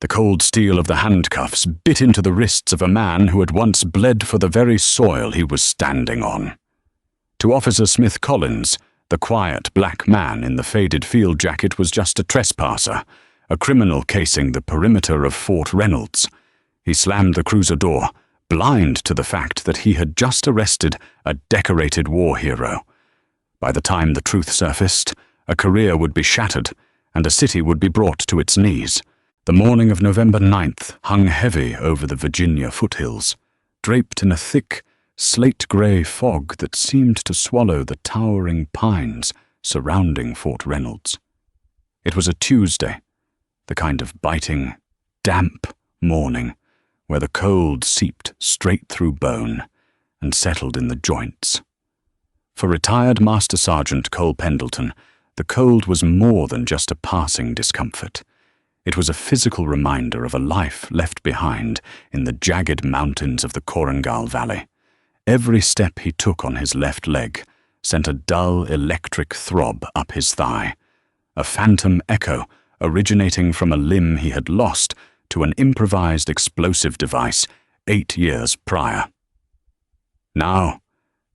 The cold steel of the handcuffs bit into the wrists of a man who had once bled for the very soil he was standing on. To Officer Smith Collins, the quiet black man in the faded field jacket was just a trespasser, a criminal casing the perimeter of Fort Reynolds. He slammed the cruiser door, blind to the fact that he had just arrested a decorated war hero. By the time the truth surfaced, a career would be shattered, and a city would be brought to its knees. The morning of November 9th hung heavy over the Virginia foothills, draped in a thick, slate-grey fog that seemed to swallow the towering pines surrounding Fort Reynolds. It was a Tuesday, the kind of biting, damp morning where the cold seeped straight through bone and settled in the joints. For retired Master Sergeant Cole Pendleton, the cold was more than just a passing discomfort. It was a physical reminder of a life left behind in the jagged mountains of the Korengal Valley. Every step he took on his left leg sent a dull electric throb up his thigh, a phantom echo originating from a limb he had lost to an improvised explosive device 8 years prior. Now,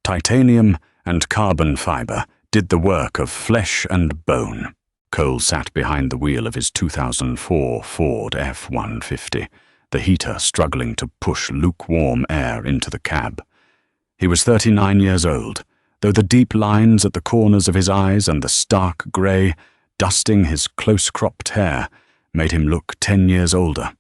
titanium and carbon fiber did the work of flesh and bone. Cole sat behind the wheel of his 2004 Ford F-150, the heater struggling to push lukewarm air into the cab. He was 39 years old, though the deep lines at the corners of his eyes and the stark grey, dusting his close-cropped hair, made him look 10 years older.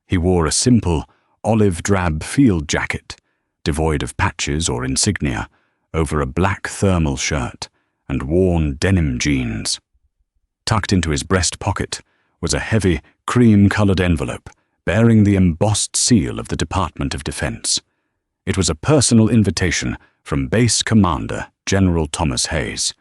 He wore a simple, olive-drab field jacket, devoid of patches or insignia, over a black thermal shirt and worn denim jeans. Tucked into his breast pocket was a heavy, cream-colored envelope bearing the embossed seal of the Department of Defense. It was a personal invitation from Base Commander General Thomas Hayes.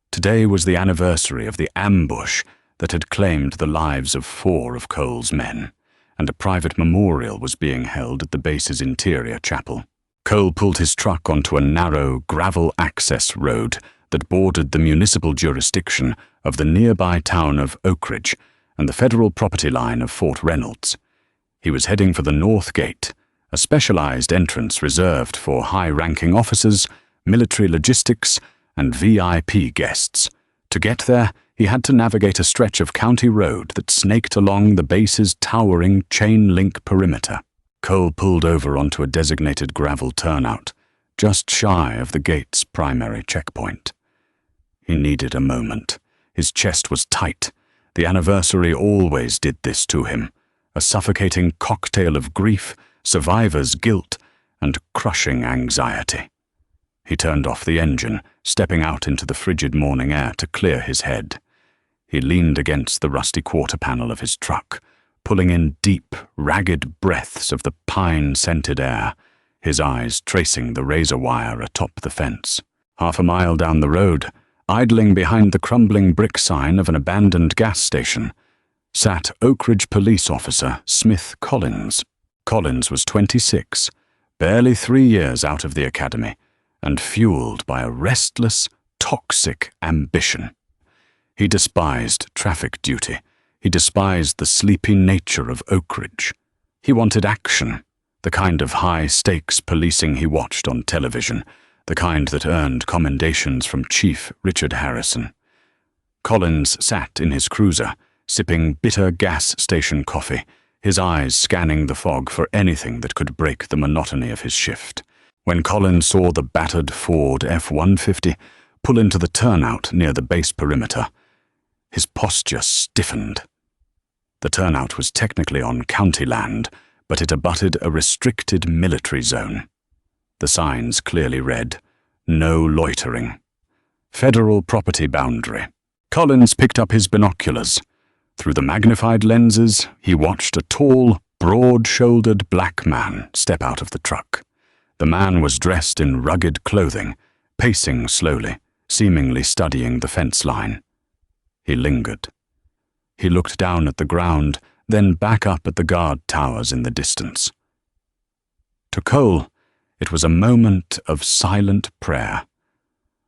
Today was the anniversary of the ambush that had claimed the lives of 4 of Cole's men, and a private memorial was being held at the base's interior chapel. Cole pulled his truck onto a narrow, gravel-access road that bordered the municipal jurisdiction of the nearby town of Oak Ridge and the federal property line of Fort Reynolds. He was heading for the North Gate, a specialized entrance reserved for high-ranking officers, military logistics, and VIP guests. To get there, he had to navigate a stretch of county road that snaked along the base's towering chain-link perimeter. Cole pulled over onto a designated gravel turnout, just shy of the gate's primary checkpoint. He needed a moment. His chest was tight. The anniversary always did this to him, a suffocating cocktail of grief, survivor's guilt, and crushing anxiety. He turned off the engine, stepping out into the frigid morning air to clear his head. He leaned against the rusty quarter panel of his truck, pulling in deep, ragged breaths of the pine-scented air, his eyes tracing the razor wire atop the fence. Half a mile down the road, idling behind the crumbling brick sign of an abandoned gas station, sat Oak Ridge police officer Smith Collins. Collins was 26, barely 3 years out of the academy, and fueled by a restless, toxic ambition. He despised traffic duty. He despised the sleepy nature of Oak Ridge. He wanted action, the kind of high-stakes policing he watched on television, the kind that earned commendations from Chief Richard Harrison. Collins sat in his cruiser, sipping bitter gas station coffee, his eyes scanning the fog for anything that could break the monotony of his shift. When Collins saw the battered Ford F-150 pull into the turnout near the base perimeter, his posture stiffened. The turnout was technically on county land, but it abutted a restricted military zone. The signs clearly read, "No loitering." Federal property boundary. Collins picked up his binoculars. Through the magnified lenses, he watched a tall, broad-shouldered black man step out of the truck. The man was dressed in rugged clothing, pacing slowly, seemingly studying the fence line. He lingered. He looked down at the ground, then back up at the guard towers in the distance. To Cole, it was a moment of silent prayer,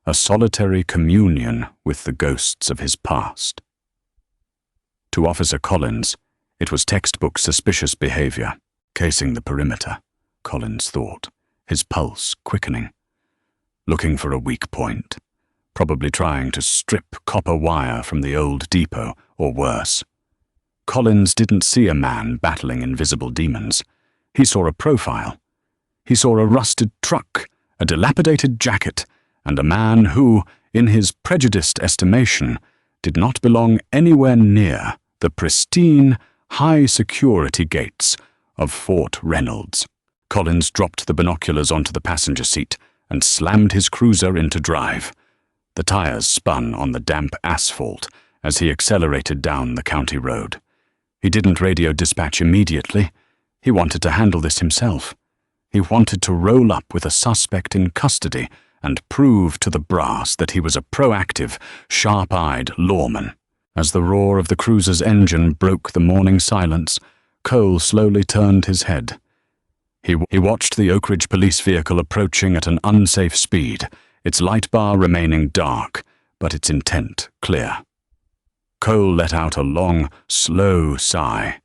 a solitary communion with the ghosts of his past. To Officer Collins, It was textbook suspicious behavior, casing the perimeter, Collins thought, his pulse quickening. Looking for a weak point, probably trying to strip copper wire from the old depot, or worse. Collins didn't see a man battling invisible demons. He saw a profile. He saw a rusted truck, a dilapidated jacket, and a man who, in his prejudiced estimation, did not belong anywhere near the pristine, high-security gates of Fort Reynolds. Collins dropped the binoculars onto the passenger seat and slammed his cruiser into drive. The tires spun on the damp asphalt as he accelerated down the county road. He didn't radio dispatch immediately. He wanted to handle this himself. He wanted to roll up with a suspect in custody and prove to the brass that he was a proactive, sharp-eyed lawman. As the roar of the cruiser's engine broke the morning silence, Cole slowly turned his head. He watched the Oak Ridge police vehicle approaching at an unsafe speed, its light bar remaining dark, but its intent clear. Cole let out a long, slow sigh.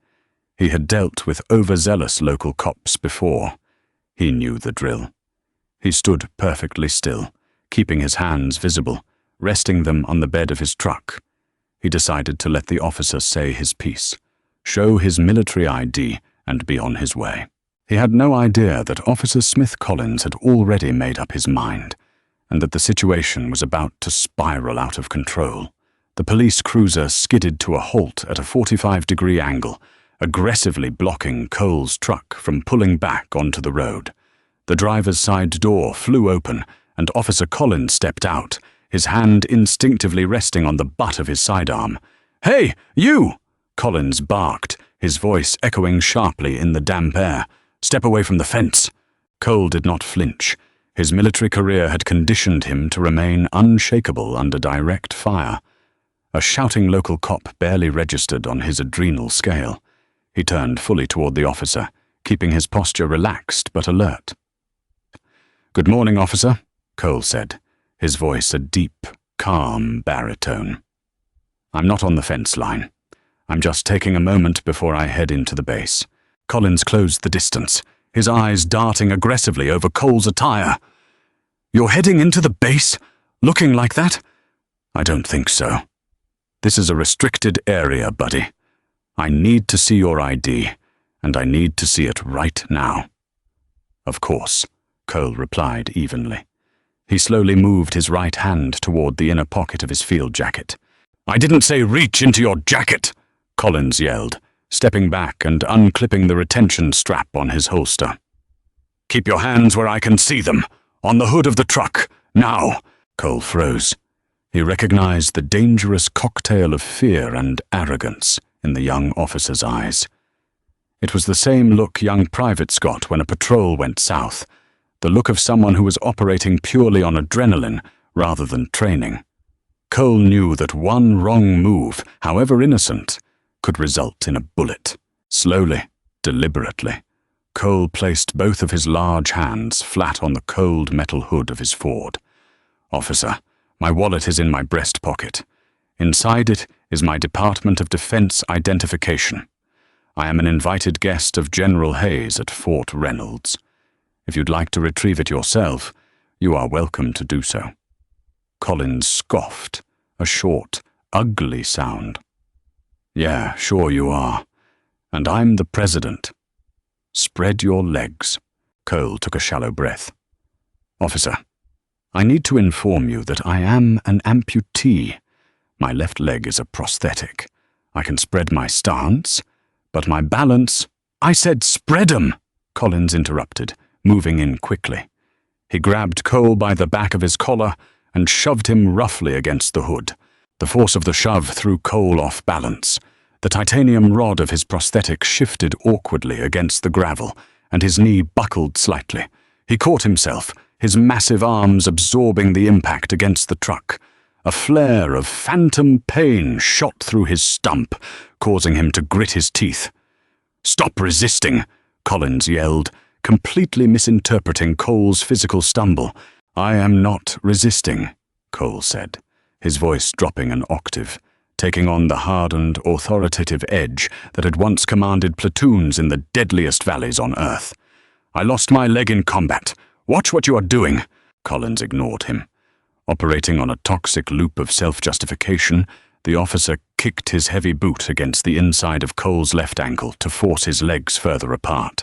He had dealt with overzealous local cops before. He knew the drill. He stood perfectly still, keeping his hands visible, resting them on the bed of his truck. He decided to let the officer say his piece, show his military ID, and be on his way. He had no idea that Officer Smith Collins had already made up his mind, and that the situation was about to spiral out of control. The police cruiser skidded to a halt at a 45-degree angle, aggressively blocking Cole's truck from pulling back onto the road. The driver's side door flew open, and Officer Collins stepped out, his hand instinctively resting on the butt of his sidearm. "Hey, you!" Collins barked, his voice echoing sharply in the damp air. "Step away from the fence." Cole did not flinch. His military career had conditioned him to remain unshakable under direct fire. A shouting local cop barely registered on his adrenal scale. He turned fully toward the officer, keeping his posture relaxed but alert. "Good morning, officer," Cole said, his voice a deep, calm baritone. "I'm not on the fence line. I'm just taking a moment before I head into the base." Collins closed the distance, his eyes darting aggressively over Cole's attire. "You're heading into the base? Looking like that?" "I don't think so. This is a restricted area, buddy. I need to see your ID, and I need to see it right now." "Of course," Cole replied evenly. He slowly moved his right hand toward the inner pocket of his field jacket. "I didn't say reach into your jacket," Collins yelled, stepping back and unclipping the retention strap on his holster. "Keep your hands where I can see them, on the hood of the truck, now." Cole froze. He recognized the dangerous cocktail of fear and arrogance in the young officer's eyes. It was the same look young privates got when a patrol went south, the look of someone who was operating purely on adrenaline rather than training. Cole knew that one wrong move, however innocent, could result in a bullet. Slowly, deliberately, Cole placed both of his large hands flat on the cold metal hood of his Ford. "Officer, my wallet is in my breast pocket. Inside it is my Department of Defense identification. I am an invited guest of General Hayes at Fort Reynolds. If you'd like to retrieve it yourself, you are welcome to do so." Collins scoffed, a short, ugly sound. "Yeah, sure you are. And I'm the president." "Spread your legs." Cole took a shallow breath. "Officer, I need to inform you that I am an amputee. My left leg is a prosthetic. I can spread my stance, but my balance—" "I said spread 'em," Collins interrupted, moving in quickly. He grabbed Cole by the back of his collar and shoved him roughly against the hood. The force of the shove threw Cole off balance. The titanium rod of his prosthetic shifted awkwardly against the gravel, and his knee buckled slightly. He caught himself, his massive arms absorbing the impact against the truck. A flare of phantom pain shot through his stump, causing him to grit his teeth. "Stop resisting," Collins yelled, completely misinterpreting Cole's physical stumble. "I am not resisting," Cole said, his voice dropping an octave. taking on the hardened, authoritative edge that had once commanded platoons in the deadliest valleys on Earth. "I lost my leg in combat. Watch what you are doing." Collins ignored him. Operating on a toxic loop of self-justification, the officer kicked his heavy boot against the inside of Cole's left ankle to force his legs further apart.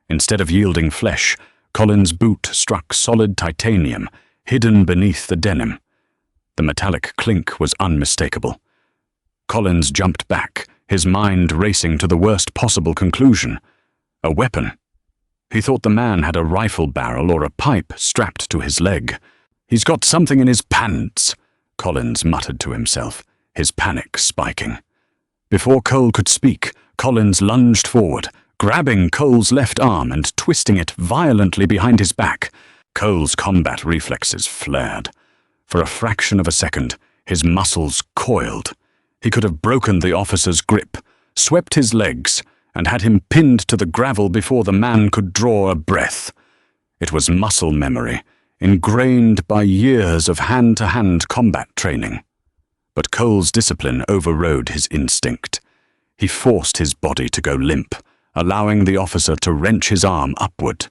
Instead of yielding flesh, Collins' boot struck solid titanium, hidden beneath the denim. The metallic clink was unmistakable. Collins jumped back, his mind racing to the worst possible conclusion. A weapon. He thought the man had a rifle barrel or a pipe strapped to his leg. "He's got something in his pants," Collins muttered to himself, his panic spiking. Before Cole could speak, Collins lunged forward, grabbing Cole's left arm and twisting it violently behind his back. Cole's combat reflexes flared. For a fraction of a second, his muscles coiled. He could have broken the officer's grip, swept his legs, and had him pinned to the gravel before the man could draw a breath. It was muscle memory, ingrained by years of hand-to-hand combat training. But Cole's discipline overrode his instinct. He forced his body to go limp, allowing the officer to wrench his arm upward,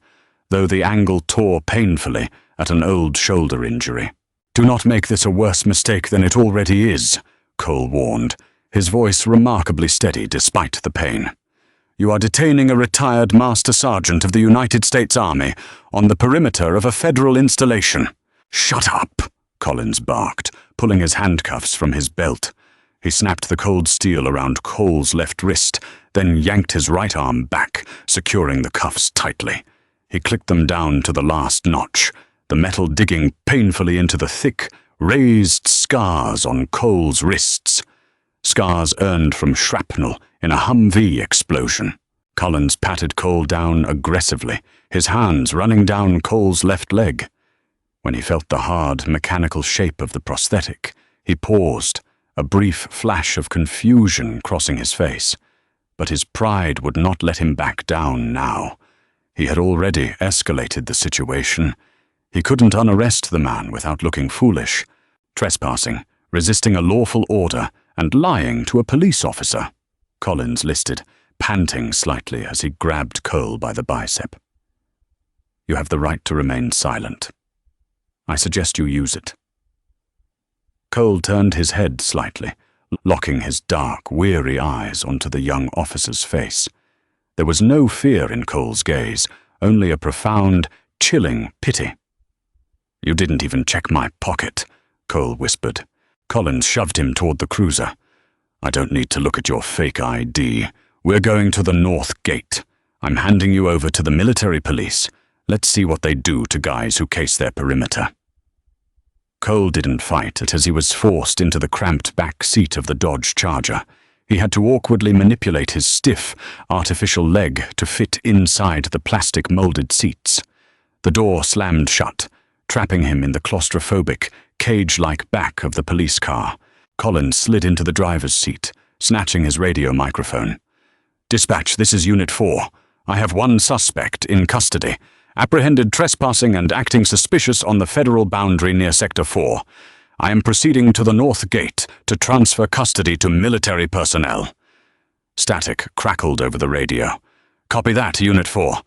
though the angle tore painfully at an old shoulder injury. "Do not make this a worse mistake than it already is," Cole warned, his voice remarkably steady despite the pain. "You are detaining a retired Master Sergeant of the United States Army on the perimeter of a federal installation." "Shut up," Collins barked, pulling his handcuffs from his belt. He snapped the cold steel around Cole's left wrist, then yanked his right arm back, securing the cuffs tightly. He clicked them down to the last notch, the metal digging painfully into the thick, raised scars on Cole's wrists. Scars earned from shrapnel in a Humvee explosion. Collins patted Cole down aggressively, his hands running down Cole's left leg. When he felt the hard, mechanical shape of the prosthetic, he paused, a brief flash of confusion crossing his face. But his pride would not let him back down now. He had already escalated the situation. He couldn't unarrest the man without looking foolish. Trespassing, resisting a lawful order, and lying to a police officer, Collins listed, panting slightly as he grabbed Cole by the bicep. "You have the right to remain silent. I suggest you use it." Cole turned his head slightly, locking his dark, weary eyes onto the young officer's face. There was no fear in Cole's gaze, only a profound, chilling pity. "You didn't even check my pocket," Cole whispered. Collins shoved him toward the cruiser. "I don't need to look at your fake ID. We're going to the North Gate. I'm handing you over to the military police. Let's see what they do to guys who case their perimeter." Cole didn't fight as he was forced into the cramped back seat of the Dodge Charger. He had to awkwardly manipulate his stiff, artificial leg to fit inside the plastic molded seats. The door slammed shut, trapping him in the claustrophobic, cage-like back of the police car. Collins slid into the driver's seat, snatching his radio microphone. "Dispatch, this is Unit 4. I have one suspect in custody. Apprehended trespassing and acting suspicious on the federal boundary near Sector 4. I am proceeding to the North Gate to transfer custody to military personnel." Static crackled over the radio. "Copy that, Unit 4.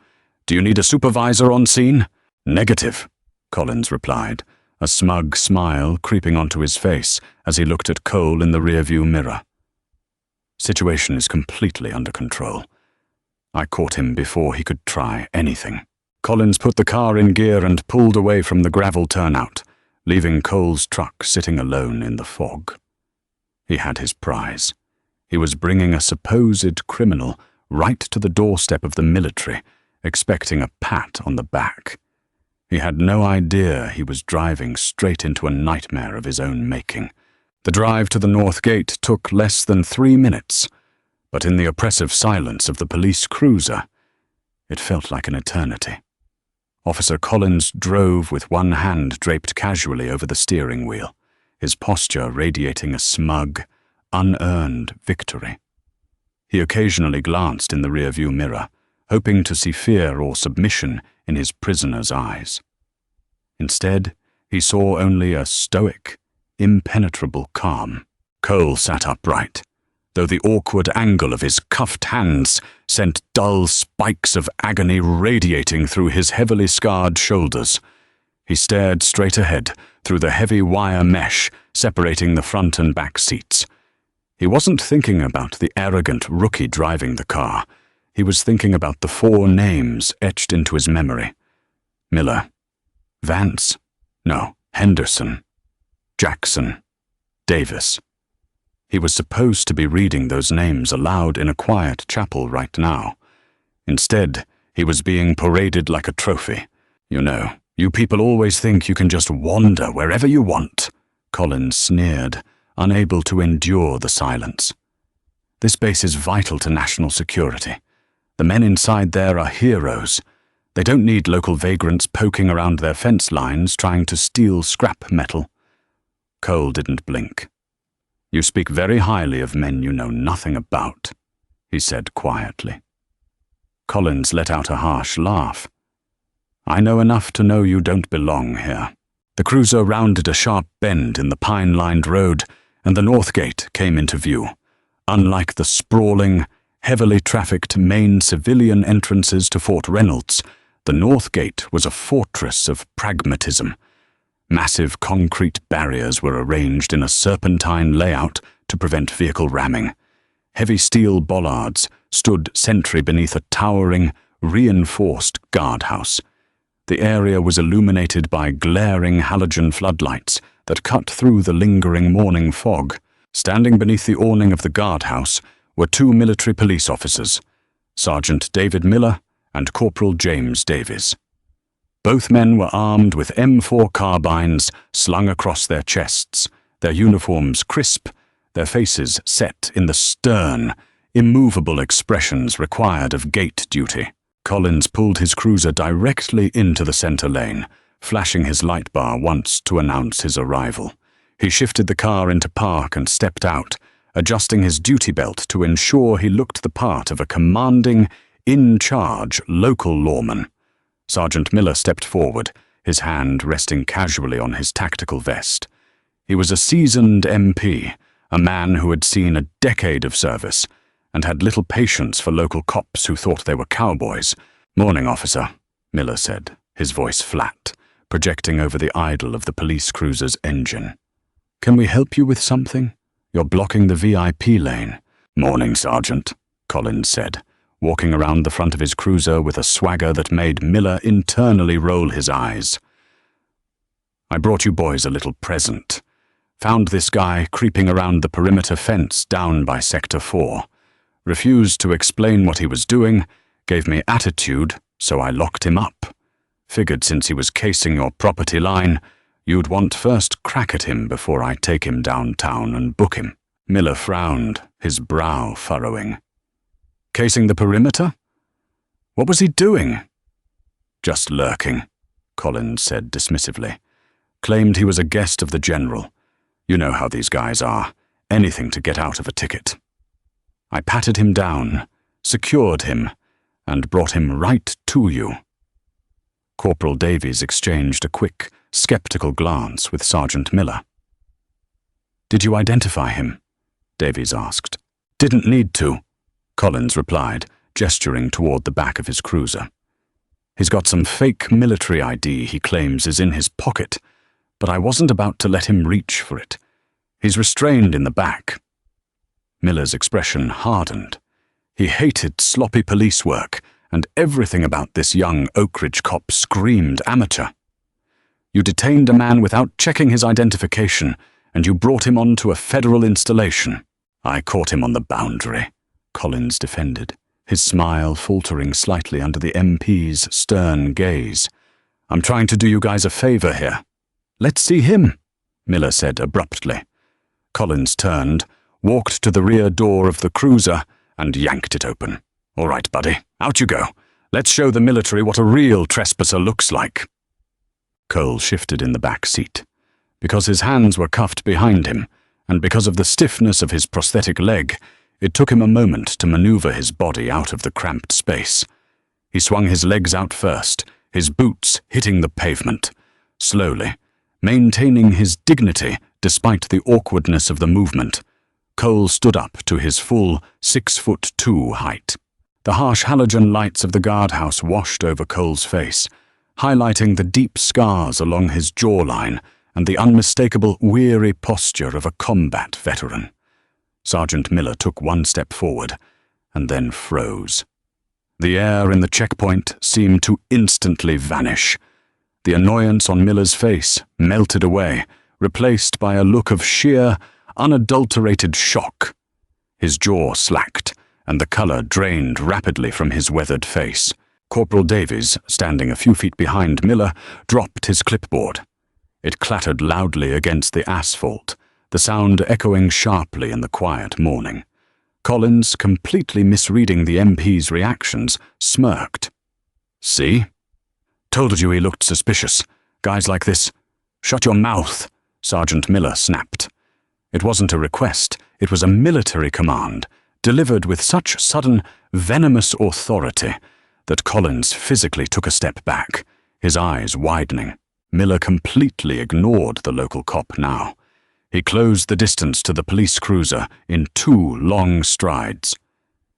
Do you need a supervisor on scene?" "Negative," Collins replied, a smug smile creeping onto his face as he looked at Cole in the rearview mirror. "Situation is completely under control. I caught him before he could try anything." Collins put the car in gear and pulled away from the gravel turnout, leaving Cole's truck sitting alone in the fog. He had his prize. He was bringing a supposed criminal right to the doorstep of the military, expecting a pat on the back. He had no idea he was driving straight into a nightmare of his own making. The drive to the North Gate took less than 3 minutes, but in the oppressive silence of the police cruiser, it felt like an eternity. Officer Collins drove with one hand draped casually over the steering wheel, his posture radiating a smug, unearned victory. He occasionally glanced in the rearview mirror, hoping to see fear or submission in his prisoner's eyes. Instead, he saw only a stoic, impenetrable calm. Cole sat upright, though the awkward angle of his cuffed hands sent dull spikes of agony radiating through his heavily scarred shoulders. He stared straight ahead through the heavy wire mesh separating the front and back seats. He wasn't thinking about the arrogant rookie driving the car. He was thinking about the 4 names etched into his memory. Miller. Vance. No, Henderson. Jackson. Davis. He was supposed to be reading those names aloud in a quiet chapel right now. Instead, he was being paraded like a trophy. You know, you people always think you can just wander wherever you want, Collins sneered, unable to endure the silence. This base is vital to national security. The men inside there are heroes. They don't need local vagrants poking around their fence lines trying to steal scrap metal. Cole didn't blink. You speak very highly of men you know nothing about, he said quietly. Collins let out a harsh laugh. I know enough to know you don't belong here. The cruiser rounded a sharp bend in the pine-lined road, and the north gate came into view. Unlike the sprawling, heavily trafficked main civilian entrances to Fort Reynolds, the north gate was a fortress of pragmatism. Massive concrete barriers were arranged in a serpentine layout to prevent vehicle ramming. Heavy steel bollards stood sentry beneath a towering, reinforced guardhouse. The area was illuminated by glaring halogen floodlights that cut through the lingering morning fog. Standing beneath the awning of the guardhouse were 2 military police officers, Sergeant David Miller and Corporal James Davies. Both men were armed with M4 carbines slung across their chests, their uniforms crisp, their faces set in the stern, immovable expressions required of gate duty. Collins pulled his cruiser directly into the center lane, flashing his light bar once to announce his arrival. He shifted the car into park and stepped out, adjusting his duty belt to ensure he looked the part of a commanding, in-charge local lawman. Sergeant Miller stepped forward, his hand resting casually on his tactical vest. He was a seasoned MP, a man who had seen a decade of service, and had little patience for local cops who thought they were cowboys. Morning, officer, Miller said, his voice flat, projecting over the idle of the police cruiser's engine. Can we help you with something? You're blocking the VIP lane. Morning, Sergeant, Collins said, walking around the front of his cruiser with a swagger that made Miller internally roll his eyes. I brought you boys a little present. Found this guy creeping around the perimeter fence down by Sector 4. Refused to explain what he was doing, gave me attitude, so I locked him up. Figured since he was casing your property line, you'd want first crack at him before I take him downtown and book him. Miller frowned, his brow furrowing. Casing the perimeter? What was he doing? Just lurking, Collins said dismissively. Claimed he was a guest of the general. You know how these guys are. Anything to get out of a ticket. I patted him down, secured him, and brought him right to you. Corporal Davies exchanged a quick, skeptical glance with Sergeant Miller. Did you identify him? Davies asked. Didn't need to, Collins replied, gesturing toward the back of his cruiser. He's got some fake military ID he claims is in his pocket, but I wasn't about to let him reach for it. He's restrained in the back. Miller's expression hardened. He hated sloppy police work, and everything about this young Oak Ridge cop screamed amateur. You detained a man without checking his identification, and you brought him onto a federal installation. I caught him on the boundary, Collins defended, his smile faltering slightly under the MP's stern gaze. I'm trying to do you guys a favor here. Let's see him, Miller said abruptly. Collins turned, walked to the rear door of the cruiser, and yanked it open. All right, buddy, out you go. Let's show the military what a real trespasser looks like. Cole shifted in the back seat. Because his hands were cuffed behind him, and because of the stiffness of his prosthetic leg, it took him a moment to maneuver his body out of the cramped space. He swung his legs out first, his boots hitting the pavement. Slowly, maintaining his dignity despite the awkwardness of the movement, Cole stood up to his full 6'2" height. The harsh halogen lights of the guardhouse washed over Cole's face, highlighting the deep scars along his jawline and the unmistakable weary posture of a combat veteran. Sergeant Miller took one step forward and then froze. The air in the checkpoint seemed to instantly vanish. The annoyance on Miller's face melted away, replaced by a look of sheer, unadulterated shock. His jaw slacked, and the color drained rapidly from his weathered face. Corporal Davies, standing a few feet behind Miller, dropped his clipboard. It clattered loudly against the asphalt, the sound echoing sharply in the quiet morning. Collins, completely misreading the MP's reactions, smirked. "See? Told you he looked suspicious. Guys like this." "Shut your mouth," Sergeant Miller snapped. It wasn't a request, it was a military command, delivered with such sudden, venomous authority that Collins physically took a step back, his eyes widening. Miller completely ignored the local cop now. He closed the distance to the police cruiser in 2 long strides.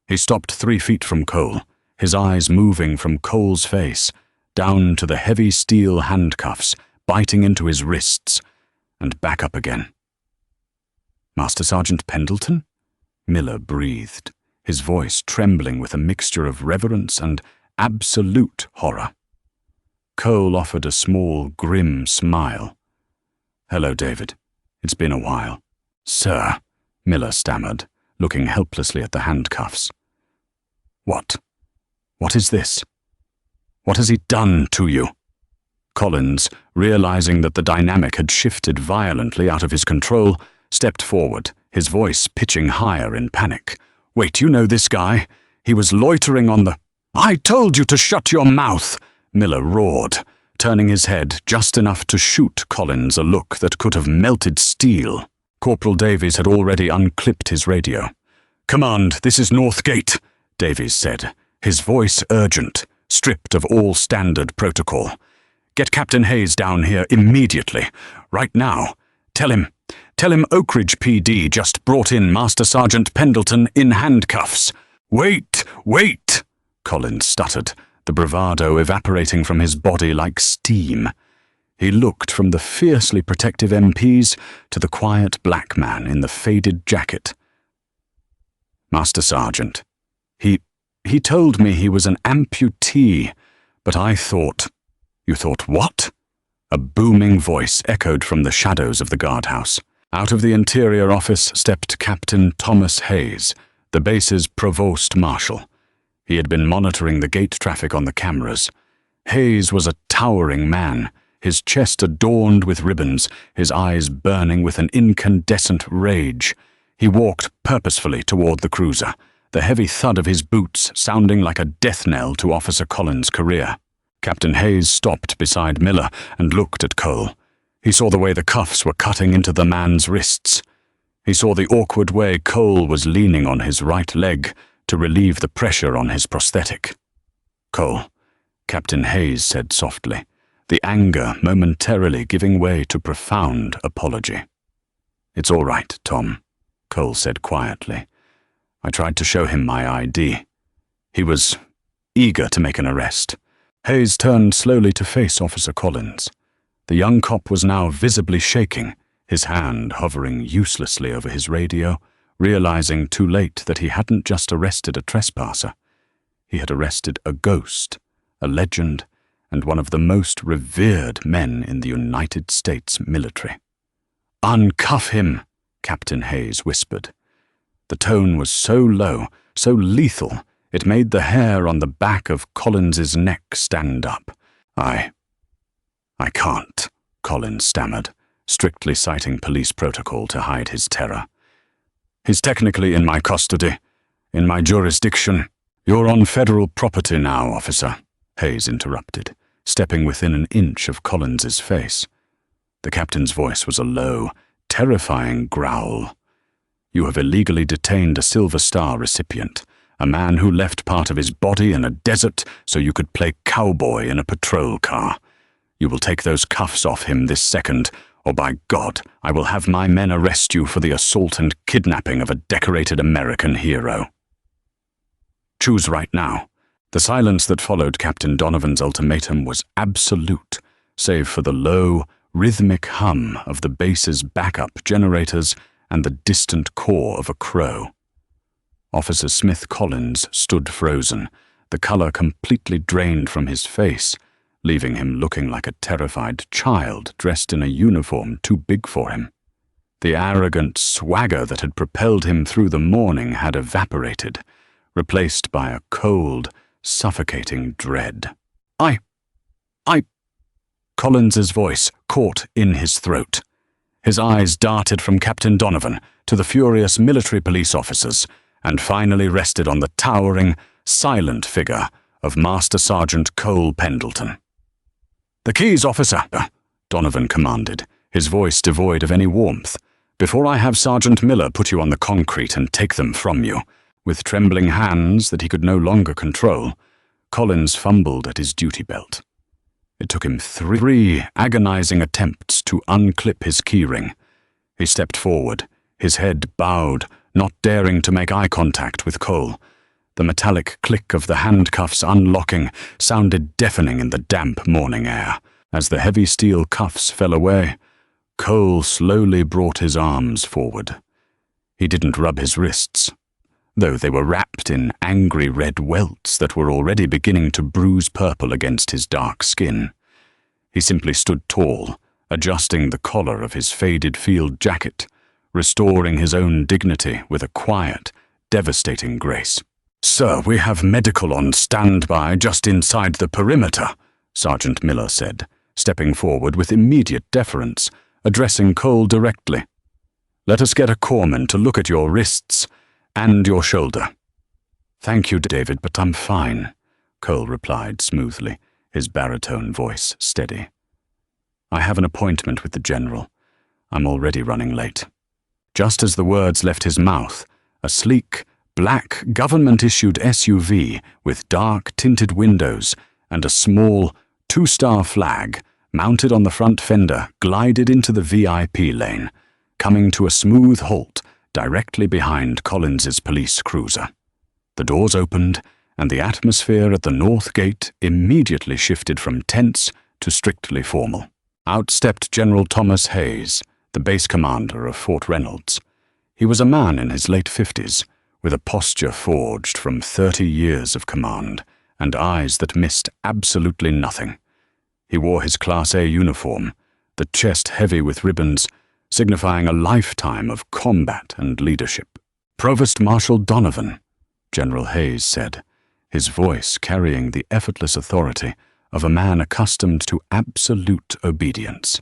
He stopped 3 feet from Cole, his eyes moving from Cole's face down to the heavy steel handcuffs biting into his wrists, and back up again. "Master Sergeant Pendleton?" Miller breathed, his voice trembling with a mixture of reverence and absolute horror. Cole offered a small, grim smile. "Hello, David. It's been a while." "Sir," Miller stammered, looking helplessly at the handcuffs. What is this? What has he done to you?" Collins, realizing that the dynamic had shifted violently out of his control, stepped forward, his voice pitching higher in panic. "Wait, you know this guy? He was loitering on the—" "I told you to shut your mouth!" Miller roared, turning his head just enough to shoot Collins a look that could have melted steel. Corporal Davies had already unclipped his radio. "Command, this is Northgate," Davies said, his voice urgent, stripped of all standard protocol. "Get Captain Hayes down here immediately, right now. Tell him Oak Ridge PD just brought in Master Sergeant Pendleton in handcuffs." Wait, Collins stuttered, the bravado evaporating from his body like steam. He looked from the fiercely protective MPs to the quiet black man in the faded jacket. "Master Sergeant, he told me he was an amputee, but I thought—" "You thought what?" A booming voice echoed from the shadows of the guardhouse. Out of the interior office stepped Captain Thomas Hayes, the base's provost marshal. He had been monitoring the gate traffic on the cameras. Hayes was a towering man, his chest adorned with ribbons, his eyes burning with an incandescent rage. He walked purposefully toward the cruiser, the heavy thud of his boots sounding like a death knell to Officer Collins' career. Captain Hayes stopped beside Miller and looked at Cole. He saw the way the cuffs were cutting into the man's wrists. He saw the awkward way Cole was leaning on his right leg to relieve the pressure on his prosthetic. "Cole," Captain Hayes said softly, the anger momentarily giving way to profound apology. "It's all right, Tom," Cole said quietly. "I tried to show him my ID. He was eager to make an arrest." Hayes turned slowly to face Officer Collins. The young cop was now visibly shaking, his hand hovering uselessly over his radio, realizing too late that he hadn't just arrested a trespasser. He had arrested a ghost, a legend, and one of the most revered men in the United States military. "Uncuff him," Captain Hayes whispered. The tone was so low, so lethal, it made the hair on the back of Collins's neck stand up. I can't," Collins stammered, strictly citing police protocol to hide his terror. "He's technically in my custody, in my jurisdiction." "You're on federal property now, officer," Hayes interrupted, stepping within an inch of Collins's face. The captain's voice was a low, terrifying growl. "You have illegally detained a Silver Star recipient, a man who left part of his body in a desert so you could play cowboy in a patrol car. You will take those cuffs off him this second, or by God, I will have my men arrest you for the assault and kidnapping of a decorated American hero. Choose right now. The silence that followed Captain Donovan's ultimatum was absolute, save for the low, rhythmic hum of the base's backup generators and the distant caw of a crow. Officer Smith Collins stood frozen, the color completely drained from his face, leaving him looking like a terrified child dressed in a uniform too big for him. The arrogant swagger that had propelled him through the morning had evaporated, replaced by a cold, suffocating dread. I... Collins's voice caught in his throat. His eyes darted from Captain Donovan to the furious military police officers and finally rested on the towering, silent figure of Master Sergeant Cole Pendleton. "The keys, officer," Donovan commanded, his voice devoid of any warmth, "before I have Sergeant Miller put you on the concrete and take them from you." With trembling hands that he could no longer control, Collins fumbled at his duty belt. It took him 3 agonizing attempts to unclip his keyring. He stepped forward, his head bowed, not daring to make eye contact with Cole. The metallic click of the handcuffs unlocking sounded deafening in the damp morning air. As the heavy steel cuffs fell away, Cole slowly brought his arms forward. He didn't rub his wrists, though they were wrapped in angry red welts that were already beginning to bruise purple against his dark skin. He simply stood tall, adjusting the collar of his faded field jacket, restoring his own dignity with a quiet, devastating grace. "Sir, we have medical on standby just inside the perimeter," Sergeant Miller said, stepping forward with immediate deference, addressing Cole directly. "Let us get a corpsman to look at your wrists and your shoulder." "Thank you, David, but I'm fine," Cole replied smoothly, his baritone voice steady. "I have an appointment with the general. I'm already running late." Just as the words left his mouth, a sleek, black, government-issued SUV with dark, tinted windows and a small, 2-star flag mounted on the front fender glided into the VIP lane, coming to a smooth halt directly behind Collins's police cruiser. The doors opened, and the atmosphere at the north gate immediately shifted from tense to strictly formal. Out stepped General Thomas Hayes, the base commander of Fort Reynolds. He was a man in his late 50s, with a posture forged from 30 years of command, and eyes that missed absolutely nothing. He wore his Class A uniform, the chest heavy with ribbons, signifying a lifetime of combat and leadership. "Provost Marshal Donovan," General Hayes said, his voice carrying the effortless authority of a man accustomed to absolute obedience.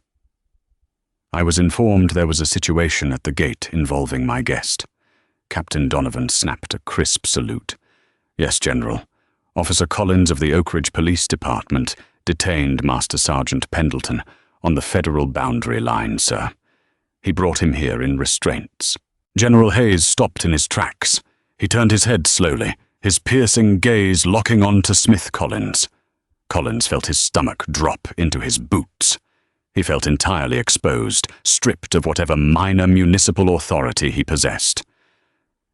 "I was informed there was a situation at the gate involving my guest." Captain Donovan snapped a crisp salute. "Yes, General. Officer Collins of the Oak Ridge Police Department detained Master Sergeant Pendleton on the federal boundary line, sir. He brought him here in restraints." General Hayes stopped in his tracks. He turned his head slowly, his piercing gaze locking on to Smith Collins. Collins felt his stomach drop into his boots. He felt entirely exposed, stripped of whatever minor municipal authority he possessed.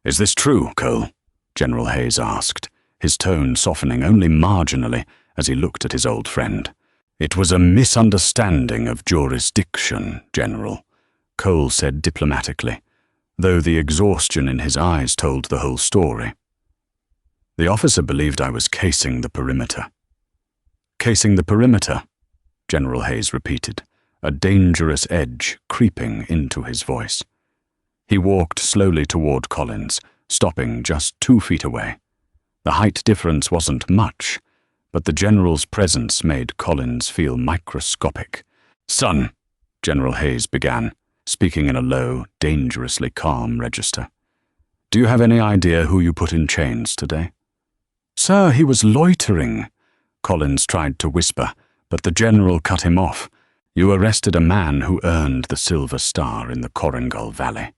"Is this true, Cole?" General Hayes asked, his tone softening only marginally as he looked at his old friend. "It was a misunderstanding of jurisdiction, General," Cole said diplomatically, though the exhaustion in his eyes told the whole story. "The officer believed I was casing the perimeter." "Casing the perimeter," General Hayes repeated, a dangerous edge creeping into his voice. He walked slowly toward Collins, stopping just 2 feet away. The height difference wasn't much, but the general's presence made Collins feel microscopic. "Son," General Hayes began, speaking in a low, dangerously calm register, "do you have any idea who you put in chains today?" "Sir, he was loitering," Collins tried to whisper, but the general cut him off. "You arrested a man who earned the Silver Star in the Korengal Valley.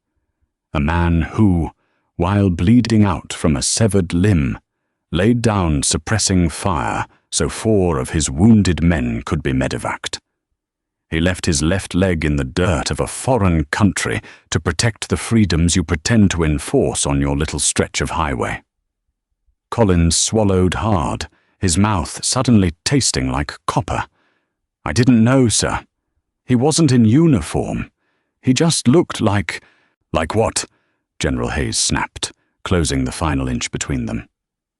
A man who, while bleeding out from a severed limb, laid down suppressing fire so 4 of his wounded men could be medevaced. He left his left leg in the dirt of a foreign country to protect the freedoms you pretend to enforce on your little stretch of highway. Collins swallowed hard, his mouth suddenly tasting like copper. I didn't know, sir. He wasn't in uniform. He just looked like— Like what? General Hayes snapped, closing the final inch between them.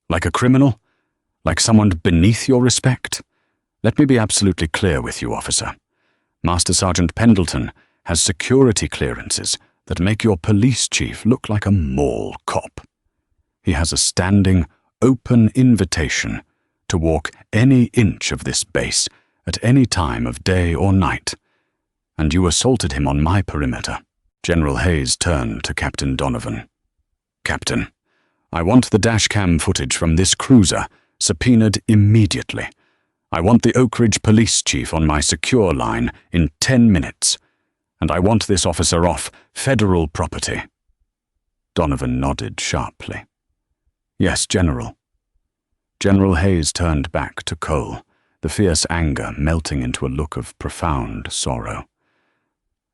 Like a criminal? Like someone beneath your respect? Let me be absolutely clear with you, officer. Master Sergeant Pendleton has security clearances that make your police chief look like a mall cop. He has a standing, open invitation to walk any inch of this base at any time of day or night. And you assaulted him on my perimeter. General Hayes turned to Captain Donovan. Captain, I want the dashcam footage from this cruiser subpoenaed immediately. I want the Oak Ridge police chief on my secure line in 10 minutes, and I want this officer off federal property. Donovan nodded sharply. Yes, General. General Hayes turned back to Cole, the fierce anger melting into a look of profound sorrow.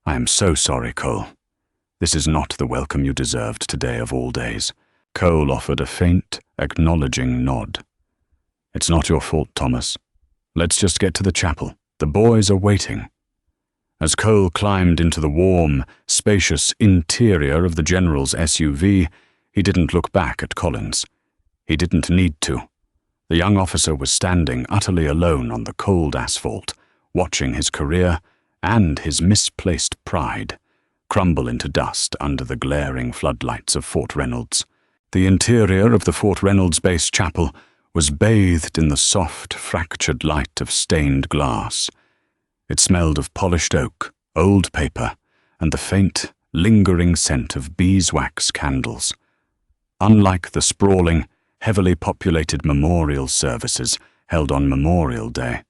I am so sorry, Cole. This is not the welcome you deserved today of all days. Cole offered a faint, acknowledging nod. It's not your fault, Thomas. Let's just get to the chapel. The boys are waiting. As Cole climbed into the warm, spacious interior of the General's SUV, he didn't look back at Collins. He didn't need to. The young officer was standing utterly alone on the cold asphalt, watching his career and his misplaced pride crumble into dust under the glaring floodlights of Fort Reynolds. The interior of the Fort Reynolds Base Chapel was bathed in the soft, fractured light of stained glass. It smelled of polished oak, old paper, and the faint, lingering scent of beeswax candles. Unlike the sprawling, heavily populated memorial services held on Memorial Day,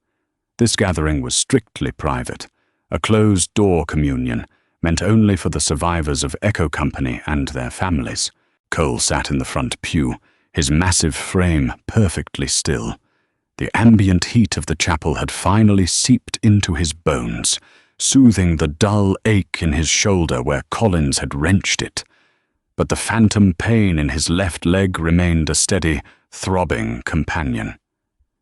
this gathering was strictly private, a closed-door communion meant only for the survivors of Echo Company and their families. Cole sat in the front pew, his massive frame perfectly still. The ambient heat of the chapel had finally seeped into his bones, soothing the dull ache in his shoulder where Collins had wrenched it. But the phantom pain in his left leg remained a steady, throbbing companion.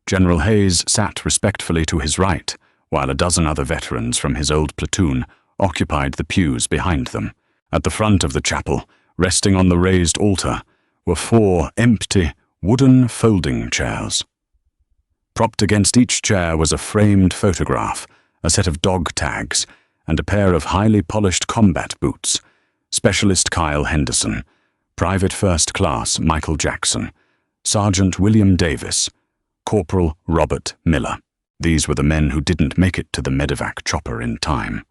General Hayes sat respectfully to his right, while a dozen other veterans from his old platoon occupied the pews behind them. At the front of the chapel, resting on the raised altar, were 4 empty, wooden folding chairs. Propped against each chair was a framed photograph, a set of dog tags, and a pair of highly polished combat boots. Specialist Kyle Henderson, Private First Class Michael Jackson, Sergeant William Davis, Corporal Robert Miller. These were the men who didn't make it to the medevac chopper in time.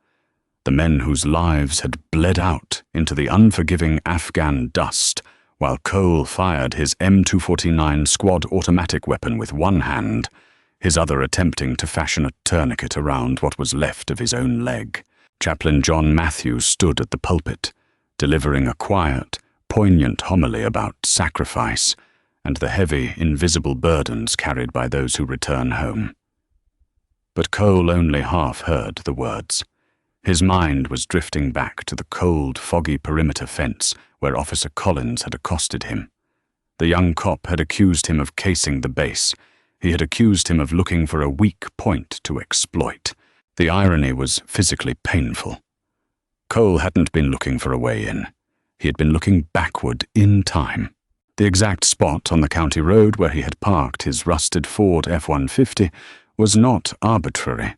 The men whose lives had bled out into the unforgiving Afghan dust while Cole fired his M249 squad automatic weapon with one hand, his other attempting to fashion a tourniquet around what was left of his own leg. Chaplain John Matthews stood at the pulpit, delivering a quiet, poignant homily about sacrifice and the heavy, invisible burdens carried by those who return home. But Cole only half heard the words. His mind was drifting back to the cold, foggy perimeter fence where Officer Collins had accosted him. The young cop had accused him of casing the base. He had accused him of looking for a weak point to exploit. The irony was physically painful. Cole hadn't been looking for a way in. He had been looking backward in time. The exact spot on the county road where he had parked his rusted Ford F-150 was not arbitrary.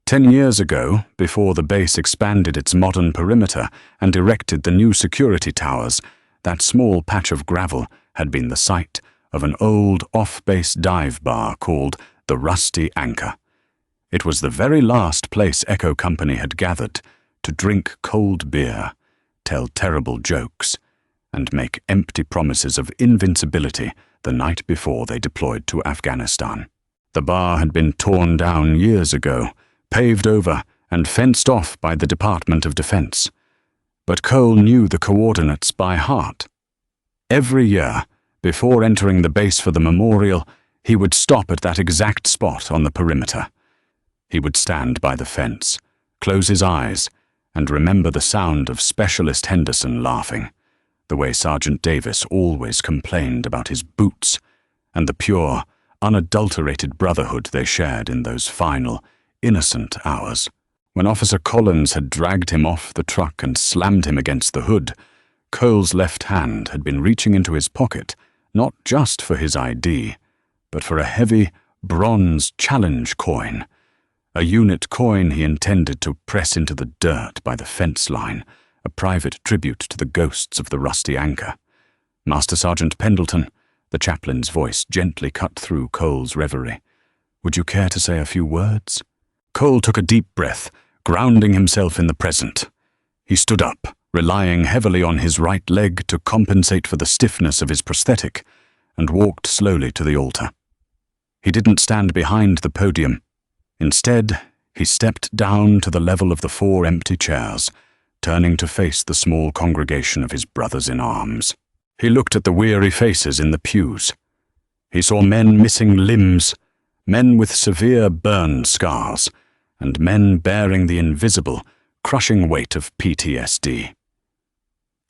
10 years ago, before the base expanded its modern perimeter and erected the new security towers, that small patch of gravel had been the site of an old off-base dive bar called the Rusty Anchor. It was the very last place Echo Company had gathered to drink cold beer, tell terrible jokes, and make empty promises of invincibility the night before they deployed to Afghanistan. The bar had been torn down years ago, paved over and fenced off by the Department of Defense. But Cole knew the coordinates by heart. Every year, before entering the base for the memorial, he would stop at that exact spot on the perimeter. He would stand by the fence, close his eyes, and remember the sound of Specialist Henderson laughing, the way Sergeant Davis always complained about his boots, and the pure, unadulterated brotherhood they shared in those final, innocent hours. When Officer Collins had dragged him off the truck and slammed him against the hood, Cole's left hand had been reaching into his pocket, not just for his ID, but for a heavy, bronze challenge coin, a unit coin he intended to press into the dirt by the fence line, a private tribute to the ghosts of the Rusty Anchor. "Master Sergeant Pendleton," the chaplain's voice gently cut through Cole's reverie. "Would you care to say a few words?" Cole took a deep breath, grounding himself in the present. He stood up, relying heavily on his right leg to compensate for the stiffness of his prosthetic, and walked slowly to the altar. He didn't stand behind the podium. Instead, he stepped down to the level of the 4 empty chairs, turning to face the small congregation of his brothers in arms. He looked at the weary faces in the pews. He saw men missing limbs, men with severe burn scars, and men bearing the invisible, crushing weight of PTSD.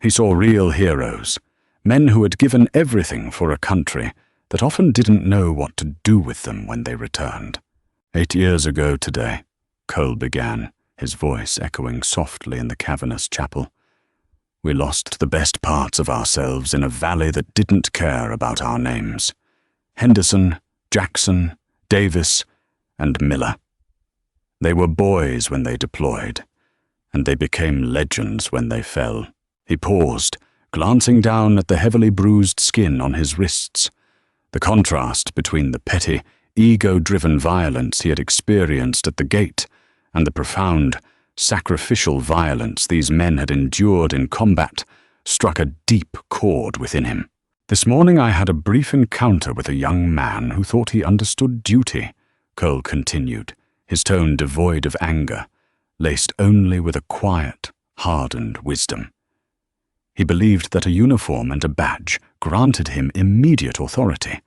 He saw real heroes, men who had given everything for a country that often didn't know what to do with them when they returned. 8 years ago today, Cole began, his voice echoing softly in the cavernous chapel. We lost the best parts of ourselves in a valley that didn't care about our names. Henderson, Jackson, Davis, and Miller. They were boys when they deployed, and they became legends when they fell. He paused, glancing down at the heavily bruised skin on his wrists. The contrast between the petty, ego-driven violence he had experienced at the gate and the profound, sacrificial violence these men had endured in combat struck a deep chord within him. "This morning I had a brief encounter with a young man who thought he understood duty," Cole continued, his tone devoid of anger, laced only with a quiet, hardened wisdom. He believed that a uniform and a badge granted him immediate authority,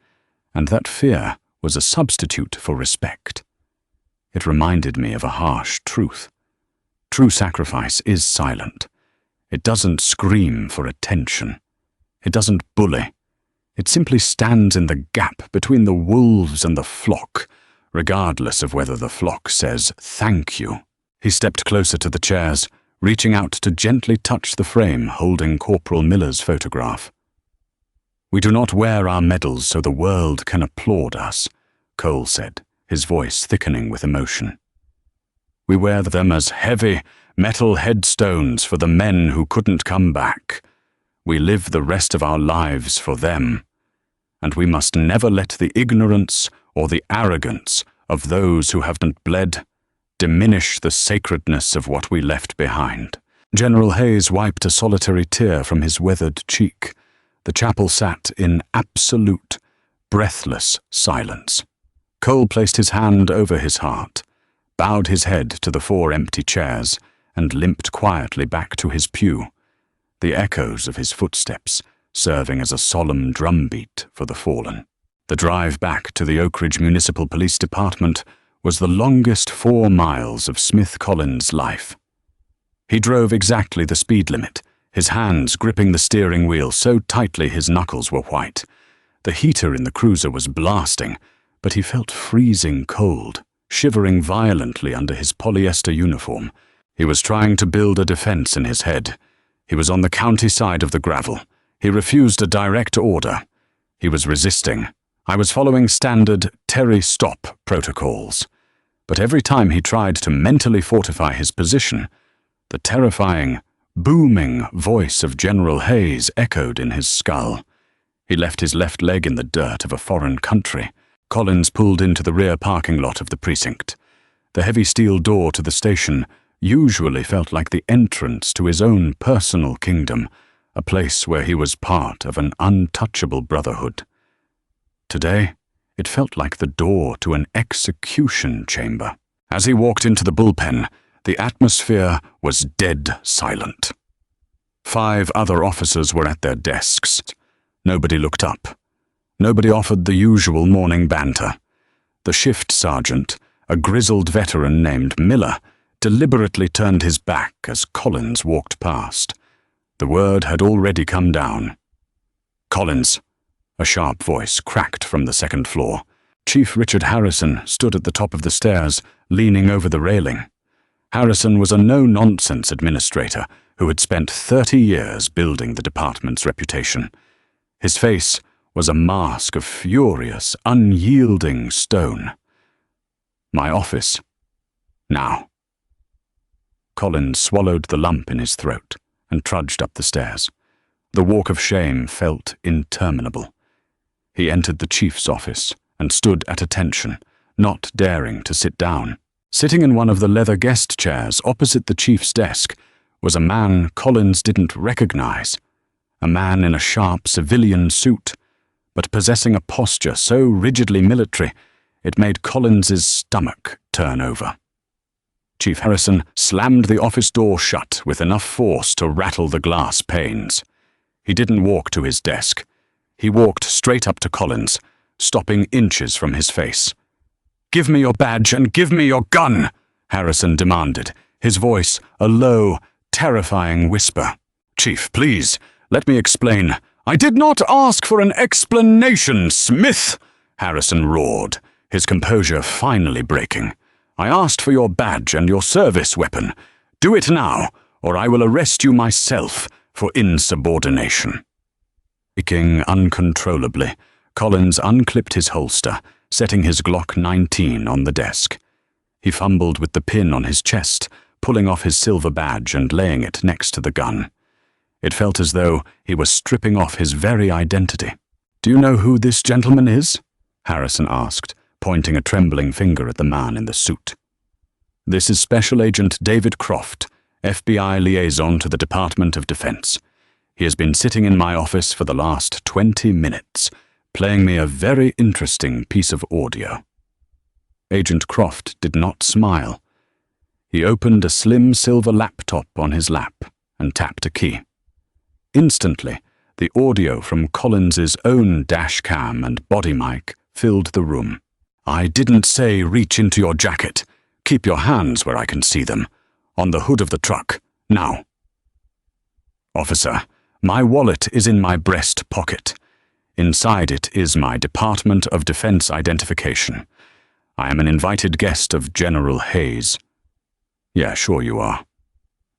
and that fear was a substitute for respect. It reminded me of a harsh truth. True sacrifice is silent. It doesn't scream for attention. It doesn't bully. It simply stands in the gap between the wolves and the flock, regardless of whether the flock says thank you. He stepped closer to the chairs, reaching out to gently touch the frame holding Corporal Miller's photograph. "We do not wear our medals so the world can applaud us," Cole said, his voice thickening with emotion. "We wear them as heavy, metal headstones for the men who couldn't come back. We live the rest of our lives for them, and we must never let the ignorance or the arrogance of those who haven't bled diminish the sacredness of what we left behind." General Hayes wiped a solitary tear from his weathered cheek. The chapel sat in absolute, breathless silence. Cole placed his hand over his heart, bowed his head to the 4 empty chairs, and limped quietly back to his pew, the echoes of his footsteps serving as a solemn drumbeat for the fallen. The drive back to the Oak Ridge Municipal Police Department was the longest 4 miles of Smith Collins' life. He drove exactly the speed limit, his hands gripping the steering wheel so tightly his knuckles were white. The heater in the cruiser was blasting, but he felt freezing cold, shivering violently under his polyester uniform. He was trying to build a defense in his head. He was on the county side of the gravel. He refused a direct order. He was resisting. I was following standard Terry stop protocols. But every time he tried to mentally fortify his position, the terrifying, booming voice of General Hayes echoed in his skull. He left his left leg in the dirt of a foreign country. Collins pulled into the rear parking lot of the precinct. The heavy steel door to the station usually felt like the entrance to his own personal kingdom, a place where he was part of an untouchable brotherhood. Today, it felt like the door to an execution chamber. As he walked into the bullpen, the atmosphere was dead silent. 5 other officers were at their desks. Nobody looked up. Nobody offered the usual morning banter. The shift sergeant, a grizzled veteran named Miller, deliberately turned his back as Collins walked past. The word had already come down. "Collins," a sharp voice cracked from the second floor. Chief Richard Harrison stood at the top of the stairs, leaning over the railing. Harrison was a no-nonsense administrator who had spent 30 years building the department's reputation. His face was a mask of furious, unyielding stone. "My office. Now." Collins swallowed the lump in his throat and trudged up the stairs. The walk of shame felt interminable. He entered the chief's office and stood at attention, not daring to sit down. Sitting in one of the leather guest chairs opposite the chief's desk was a man Collins didn't recognize. A man in a sharp civilian suit, but possessing a posture so rigidly military it made Collins's stomach turn over. Chief Harrison slammed the office door shut with enough force to rattle the glass panes. He didn't walk to his desk. He walked straight up to Collins, stopping inches from his face. "Give me your badge and give me your gun," Harrison demanded, his voice a low, terrifying whisper. "Chief, please, let me explain." "I did not ask for an explanation, Smith," Harrison roared, his composure finally breaking. "I asked for your badge and your service weapon. Do it now, or I will arrest you myself for insubordination." Speaking uncontrollably, Collins unclipped his holster, setting his Glock 19 on the desk. He fumbled with the pin on his chest, pulling off his silver badge and laying it next to the gun. It felt as though he was stripping off his very identity. "Do you know who this gentleman is?" Harrison asked, pointing a trembling finger at the man in the suit. "This is Special Agent David Croft, FBI liaison to the Department of Defense. He has been sitting in my office for the last 20 minutes, playing me a very interesting piece of audio." Agent Croft did not smile. He opened a slim silver laptop on his lap and tapped a key. Instantly, the audio from Collins's own dash cam and body mic filled the room. "I didn't say reach into your jacket. Keep your hands where I can see them. On the hood of the truck, now." "Officer, my wallet is in my breast pocket. Inside it is my Department of Defense identification. I am an invited guest of General Hayes." "Yeah, sure you are.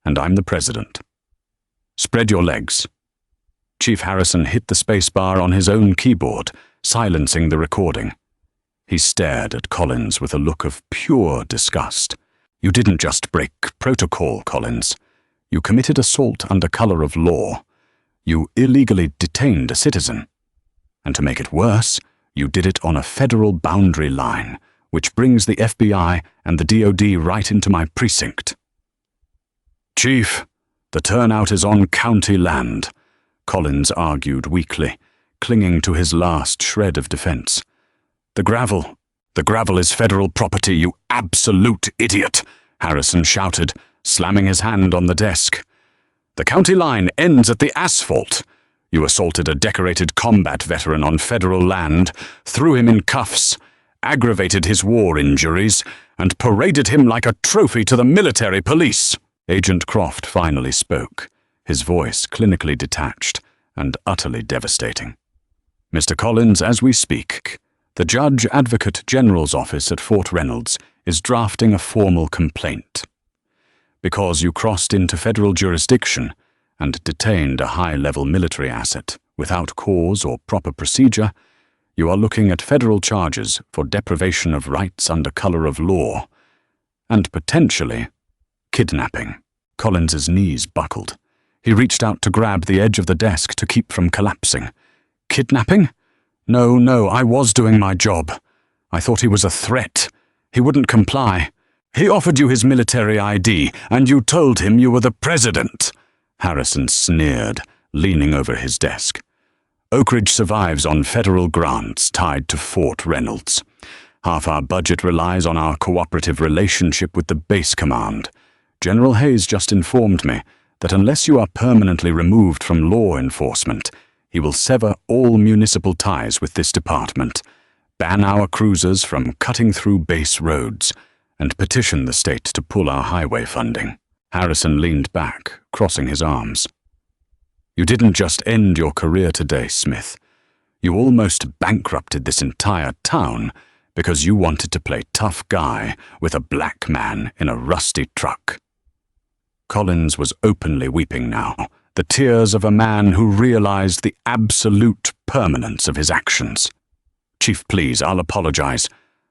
And I'm the president." "Spread your legs." Chief Harrison hit the spacebar on his own keyboard, silencing the recording. He stared at Collins with a look of pure disgust. "You didn't just break protocol, Collins. You committed assault under color of law. You illegally detained a citizen. And to make it worse, you did it on a federal boundary line, which brings the FBI and the DOD right into my precinct." "Chief, the turnout is on county land," Collins argued weakly, clinging to his last shred of defense. The gravel is federal property, you absolute idiot," Harrison shouted, slamming his hand on the desk. "The county line ends at the asphalt. You assaulted a decorated combat veteran on federal land, threw him in cuffs, aggravated his war injuries, and paraded him like a trophy to the military police." Agent Croft finally spoke, his voice clinically detached and utterly devastating. "Mr. Collins, as we speak, the Judge Advocate General's office at Fort Reynolds is drafting a formal complaint. Because you crossed into federal jurisdiction and detained a high-level military asset without cause or proper procedure, you are looking at federal charges for deprivation of rights under color of law, and potentially kidnapping." Collins's knees buckled. He reached out to grab the edge of the desk to keep from collapsing. "Kidnapping? No, I was doing my job. I thought he was a threat. He wouldn't comply. He offered you his military ID, and you told him you were the president," Harrison sneered, leaning over his desk. "Oak Ridge survives on federal grants tied to Fort Reynolds. Half our budget relies on our cooperative relationship with the base command. General Hayes just informed me that unless you are permanently removed from law enforcement, he will sever all municipal ties with this department, ban our cruisers from cutting through base roads, and petition the state to pull our highway funding. Harrison leaned back, crossing his arms. You didn't just end your career today, Smith. You almost bankrupted this entire town because you wanted to play tough guy with a black man in a rusty truck. Collins was openly weeping now, the tears of a man who realized the absolute permanence of his actions. Chief, please, I'll apologize.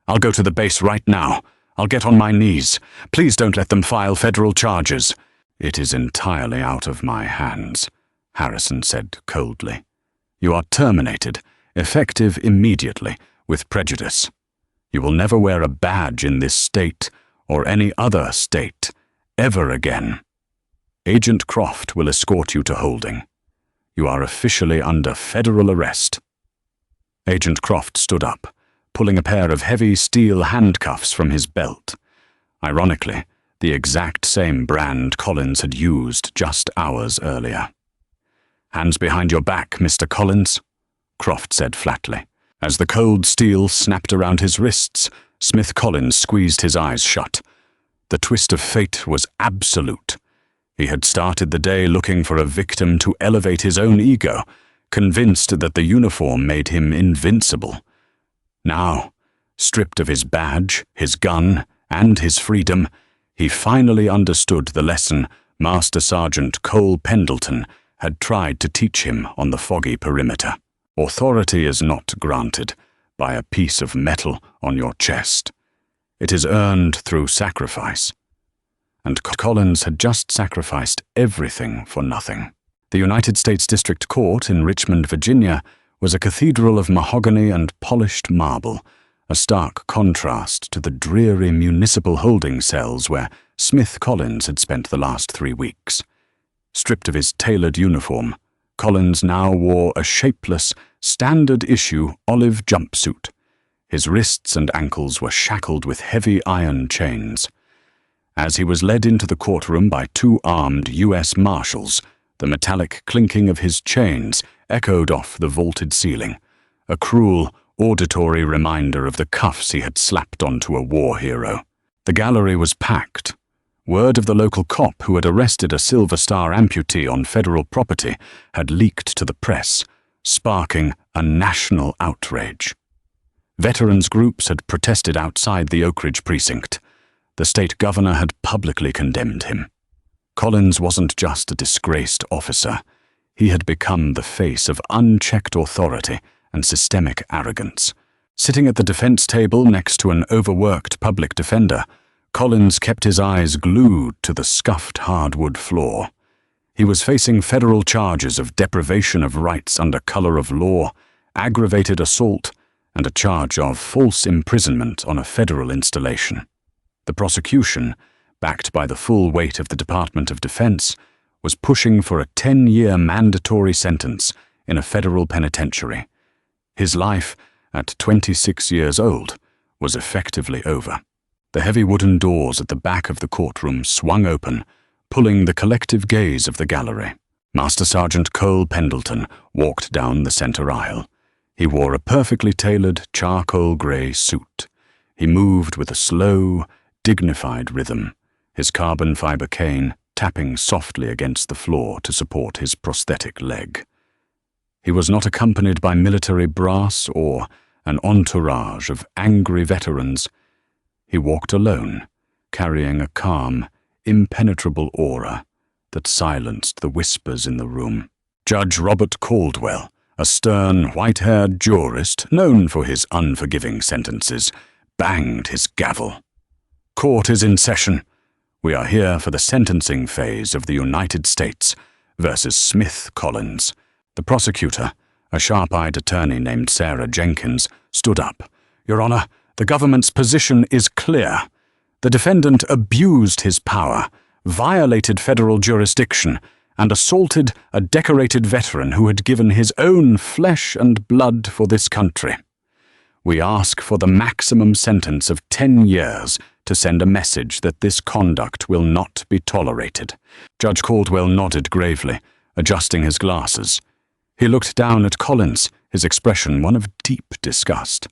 I'll go to the base right now. I'll get on my knees. Please don't let them file federal charges. It is entirely out of my hands, Harrison said coldly. You are terminated, effective immediately, with prejudice. You will never wear a badge in this state or any other state, ever again. Agent Croft will escort you to holding. You are officially under federal arrest. Agent Croft stood up, pulling a pair of heavy steel handcuffs from his belt. Ironically, the exact same brand Collins had used just hours earlier. Hands behind your back, Mr. Collins, Croft said flatly. As the cold steel snapped around his wrists, Smith Collins squeezed his eyes shut. The twist of fate was absolute. He had started the day looking for a victim to elevate his own ego, convinced that the uniform made him invincible. Now, stripped of his badge, his gun, and his freedom, he finally understood the lesson Master Sergeant Cole Pendleton had tried to teach him on the foggy perimeter. Authority is not granted by a piece of metal on your chest. It is earned through sacrifice. And Collins had just sacrificed everything for nothing. The United States District Court in Richmond, Virginia, was a cathedral of mahogany and polished marble, a stark contrast to the dreary municipal holding cells where Smith Collins had spent the last 3 weeks. Stripped of his tailored uniform, Collins now wore a shapeless, standard-issue olive jumpsuit. His wrists and ankles were shackled with heavy iron chains. As he was led into the courtroom by 2 armed U.S. Marshals, the metallic clinking of his chains echoed off the vaulted ceiling, a cruel, auditory reminder of the cuffs he had slapped onto a war hero. The gallery was packed. Word of the local cop who had arrested a Silver Star amputee on federal property had leaked to the press, sparking a national outrage. Veterans groups had protested outside the Oak Ridge precinct. The state governor had publicly condemned him. Collins wasn't just a disgraced officer. He had become the face of unchecked authority and systemic arrogance. Sitting at the defense table next to an overworked public defender, Collins kept his eyes glued to the scuffed hardwood floor. He was facing federal charges of deprivation of rights under color of law, aggravated assault, and a charge of false imprisonment on a federal installation. The prosecution, backed by the full weight of the Department of Defense, was pushing for a 10-year mandatory sentence in a federal penitentiary. His life, at 26 years old, was effectively over. The heavy wooden doors at the back of the courtroom swung open, pulling the collective gaze of the gallery. Master Sergeant Cole Pendleton walked down the center aisle. He wore a perfectly tailored charcoal gray suit. He moved with a slow, dignified rhythm, his carbon fiber cane tapping softly against the floor to support his prosthetic leg. He was not accompanied by military brass or an entourage of angry veterans. He walked alone, carrying a calm, impenetrable aura that silenced the whispers in the room. Judge Robert Caldwell, a stern, white-haired jurist known for his unforgiving sentences, banged his gavel. Court is in session. We are here for the sentencing phase of the United States versus Smith Collins. The prosecutor, a sharp-eyed attorney named Sarah Jenkins, stood up. Your Honor, the government's position is clear. The defendant abused his power, violated federal jurisdiction, and assaulted a decorated veteran who had given his own flesh and blood for this country. We ask for the maximum sentence of 10 years to send a message that this conduct will not be tolerated. Judge Caldwell nodded gravely, adjusting his glasses. He looked down at Collins, his expression one of deep disgust.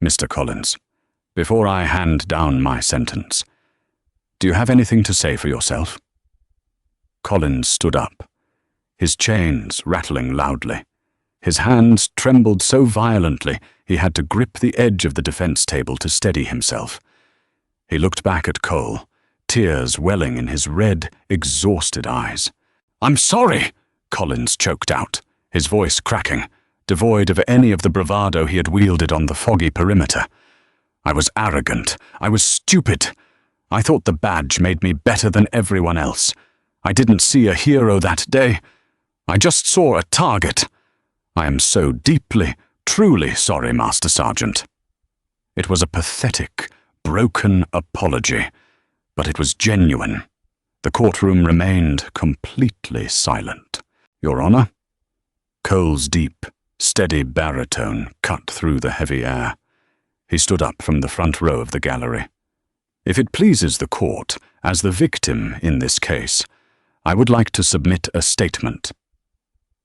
Mr. Collins, before I hand down my sentence, do you have anything to say for yourself?" Collins stood up, his chains rattling loudly. His hands trembled so violently he had to grip the edge of the defense table to steady himself. He looked back at Cole, tears welling in his red, exhausted eyes. "I'm sorry," Collins choked out, his voice cracking, devoid of any of the bravado he had wielded on the foggy perimeter. "I was arrogant. I was stupid. I thought the badge made me better than everyone else. I didn't see a hero that day. I just saw a target. I am so deeply, truly sorry, Master Sergeant." It was a pathetic, broken apology, but it was genuine. The courtroom remained completely silent. "Your Honor?" Cole's deep, steady baritone cut through the heavy air. He stood up from the front row of the gallery. "If it pleases the court, as the victim in this case, I would like to submit a statement."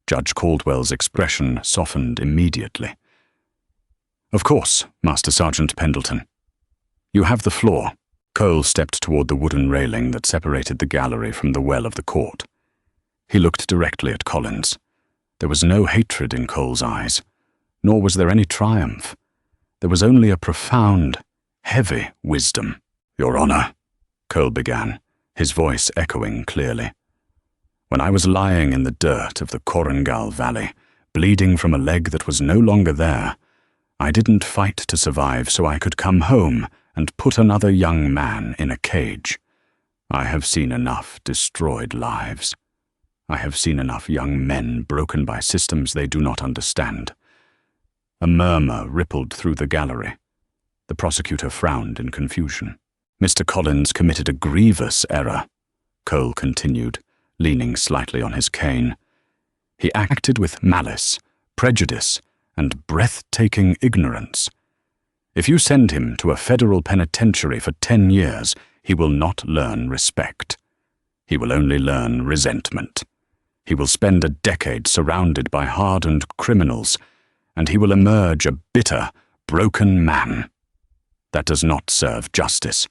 Judge Caldwell's expression softened immediately. "Of course, Master Sergeant Pendleton. You have the floor." Cole stepped toward the wooden railing that separated the gallery from the well of the court. He looked directly at Collins. There was no hatred in Cole's eyes, nor was there any triumph. There was only a profound, heavy wisdom. "Your Honor," Cole began, his voice echoing clearly. "When I was lying in the dirt of the Korangal Valley, bleeding from a leg that was no longer there, I didn't fight to survive so I could come home and put another young man in a cage. I have seen enough destroyed lives. I have seen enough young men broken by systems they do not understand." A murmur rippled through the gallery. The prosecutor frowned in confusion. "Mr. Collins committed a grievous error," Cole continued, leaning slightly on his cane. "He acted with malice, prejudice, and breathtaking ignorance. If you send him to a federal penitentiary for 10 years, he will not learn respect. He will only learn resentment. He will spend a decade surrounded by hardened criminals, and he will emerge a bitter, broken man. That does not serve justice.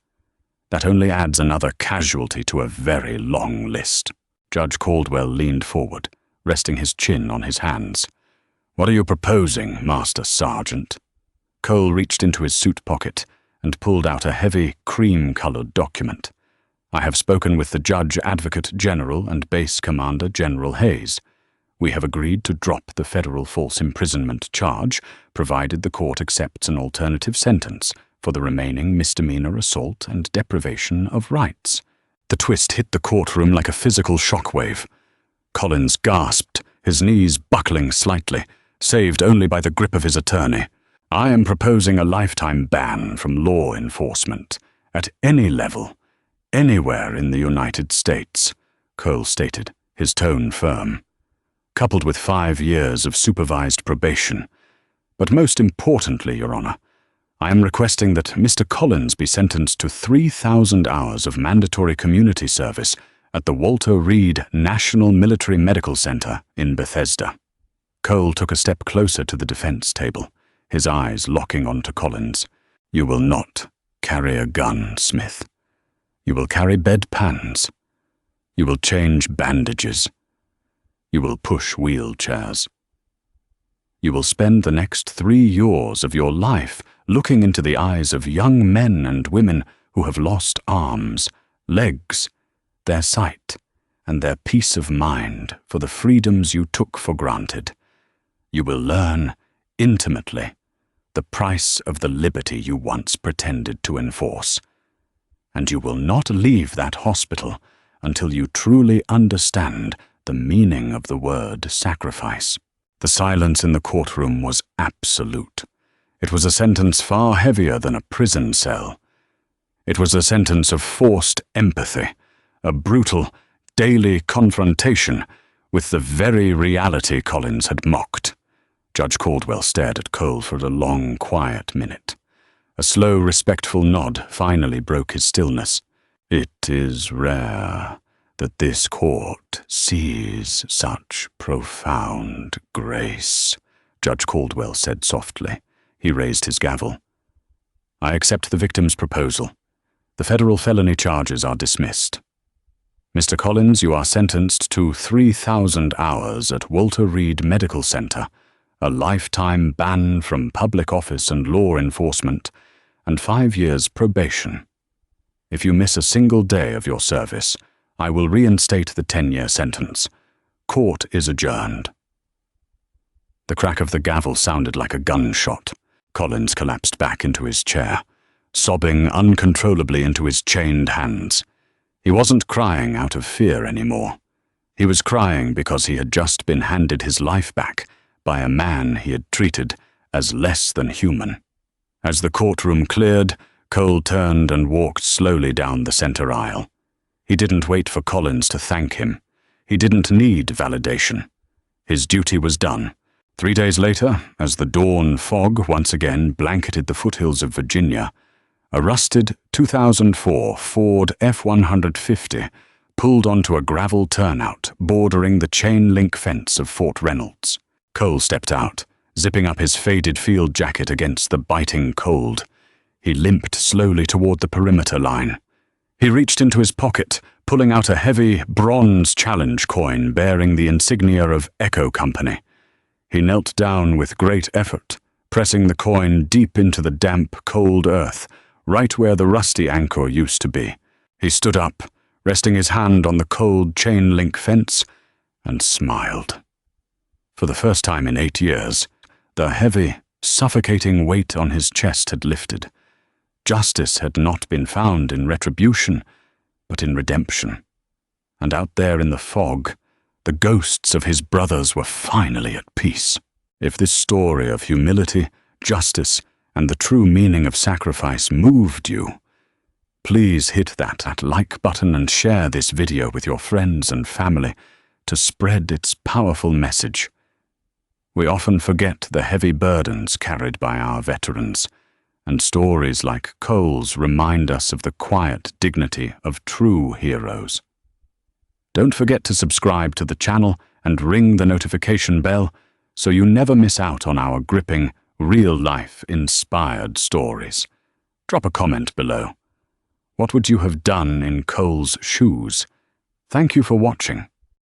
That only adds another casualty to a very long list." Judge Caldwell leaned forward, resting his chin on his hands. "What are you proposing, Master Sergeant?" Cole reached into his suit pocket and pulled out a heavy, cream-colored document. "I have spoken with the Judge Advocate General and Base Commander General Hayes. We have agreed to drop the federal false imprisonment charge, provided the court accepts an alternative sentence for the remaining misdemeanor assault and deprivation of rights." The twist hit the courtroom like a physical shockwave. Collins gasped, his knees buckling slightly, saved only by the grip of his attorney. "I am proposing a lifetime ban from law enforcement, at any level, anywhere in the United States," Cole stated, his tone firm, "coupled with 5 years of supervised probation. But most importantly, Your Honor, I am requesting that Mr. Collins be sentenced to 3,000 hours of mandatory community service at the Walter Reed National Military Medical Center in Bethesda." Cole took a step closer to the defense table, his eyes locking onto Collins. "You will not carry a gun, Smith. You will carry bedpans. You will change bandages. You will push wheelchairs. You will spend the next 3 years of your life looking into the eyes of young men and women who have lost arms, legs, their sight, and their peace of mind for the freedoms you took for granted. You will learn, intimately, the price of the liberty you once pretended to enforce. And you will not leave that hospital until you truly understand the meaning of the word sacrifice." The silence in the courtroom was absolute. It was a sentence far heavier than a prison cell. It was a sentence of forced empathy, a brutal, daily confrontation with the very reality Collins had mocked. Judge Caldwell stared at Cole for a long, quiet minute. A slow, respectful nod finally broke his stillness. "It is rare that this court sees such profound grace," Judge Caldwell said softly. He raised his gavel. I accept the victim's proposal. The federal felony charges are dismissed. Mr. Collins, you are sentenced to 3,000 hours at Walter Reed Medical Center, a lifetime ban from public office and law enforcement, and 5 years probation. If you miss a single day of your service, I will reinstate the 10-year sentence. Court is adjourned. The crack of the gavel sounded like a gunshot. Collins collapsed back into his chair, sobbing uncontrollably into his chained hands. He wasn't crying out of fear anymore. He was crying because he had just been handed his life back by a man he had treated as less than human. As the courtroom cleared, Cole turned and walked slowly down the center aisle. He didn't wait for Collins to thank him. He didn't need validation. His duty was done. 3 days later, as the dawn fog once again blanketed the foothills of Virginia, a rusted 2004 Ford F-150 pulled onto a gravel turnout bordering the chain-link fence of Fort Reynolds. Cole stepped out, zipping up his faded field jacket against the biting cold. He limped slowly toward the perimeter line. He reached into his pocket, pulling out a heavy bronze challenge coin bearing the insignia of Echo Company. He knelt down with great effort, pressing the coin deep into the damp, cold earth, right where the rusty anchor used to be. He stood up, resting his hand on the cold chain-link fence, and smiled. For the first time in 8 years, the heavy, suffocating weight on his chest had lifted. Justice had not been found in retribution, but in redemption. And out there in the fog, the ghosts of his brothers were finally at peace. If this story of humility, justice, and the true meaning of sacrifice moved you, please hit that like button and share this video with your friends and family to spread its powerful message. We often forget the heavy burdens carried by our veterans, and stories like Cole's remind us of the quiet dignity of true heroes. Don't forget to subscribe to the channel and ring the notification bell so you never miss out on our gripping, real-life inspired stories. Drop a comment below. What would you have done in Cole's shoes? Thank you for watching.